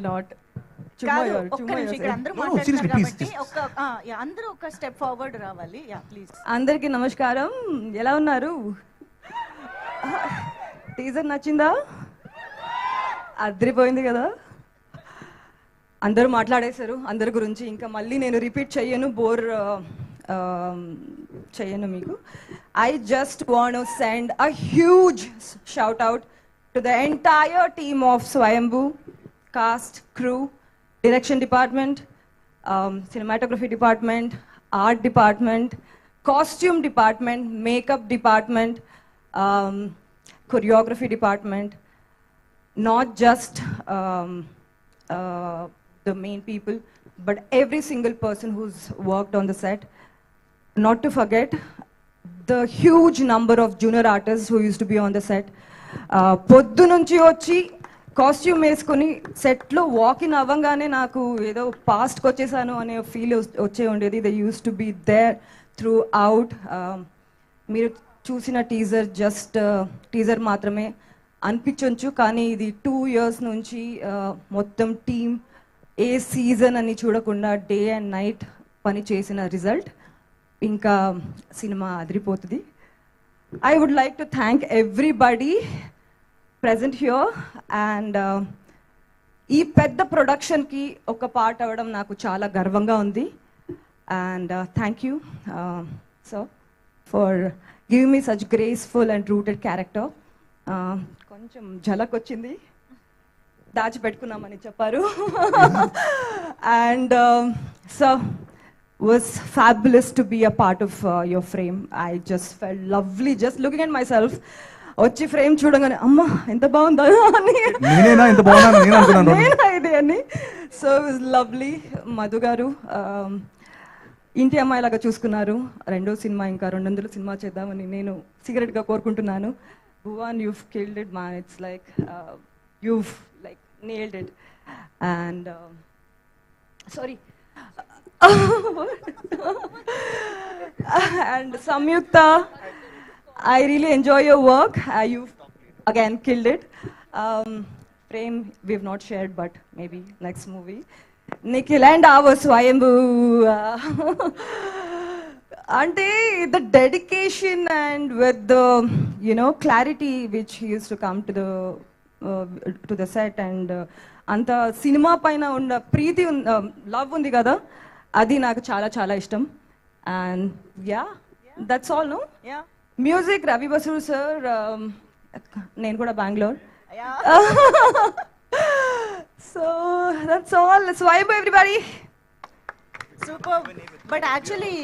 Not ఒక్క నిమిషం ఇక్కడ అందరూ మాట్లాడుతున్నారు కాబట్టి అందరూ ఒక స్టెప్ ఫార్వర్డ్ రావాలి. ప్లీజ్. అందరికీ నమస్కారం. ఎలా ఉన్నారు? టీజర్ నచ్చిందా? అదిరిపోయింది కదా. అందరూ మాట్లాడేశారు అందరి గురించి. ఇంకా మళ్ళీ నేను రిపీట్ చెయ్యను, బోర్ చెయ్యను మీకు. I just want to send a huge shout out to the entire team of Swayambhu, cast, crew, direction department, cinematography department, art department, costume department, makeup department, choreography department, not just the main people, but every single person who's worked on the set. Not to forget the huge number of junior artists who used to be on the set. పొద్దు నుంచి వచ్చి costume వేసుకొని సెట్లో walk-in అవ్వగానే నాకు ఏదో పాస్ట్కి వచ్చేసాను అనే ఫీల్ వచ్చే ఉండేది. They used to be there throughout. మీరు చూసిన టీజర్ జస్ట్ టీజర్ మాత్రమే అనిపించవచ్చు, కానీ ఇది 2 years నుంచి మొత్తం టీమ్ ఏ సీజన్ అని చూడకుండా డే అండ్ నైట్ పని చేసిన రిజల్ట్. ఇంకా సినిమా అదిరిపోతుంది. I would like to thank everybody present here and ఈ పెద్ద ప్రొడక్షన్కి ఒక పార్ట్ అవ్వడం నాకు చాలా గర్వంగా ఉంది. And thank you sir for giving me such graceful and rooted character. కొంచెం ఝలక్ వచ్చింది, దాచిపెట్టుకున్నామని చెప్పారు. And sir was fabulous to be a part of your frame. I just felt lovely just looking at myself. వచ్చి frame చూడగానే అమ్మ ఎంత బాగుందా అని ఇది అని. So is lovely. మధు గారు ఇంటి అమ్మాయి లాగా చూసుకున్నారు. రెండో సినిమా ఇంకా 200 సినిమా చేద్దామని నేను సీక్రెట్గా కోరుకుంటున్నాను. Bhuvan, you've killed it man. It's like you've like nailed it. And sorry. And Samyukta, I really enjoy your work. You've again killed it. Prem, we've not shared, but maybe next movie. Nikhil and our Swayambhu. Ante the dedication and with the clarity which he used to come to the set and anta cinema paina unda preeti love undi kada, adi naaku chaala chaala ishtam. And yeah, that's all, no? Yeah. Music, Ravi Basu sir. నేను కూడా Bengaluru. So that's all. Let's vibe everybody. Super. But actually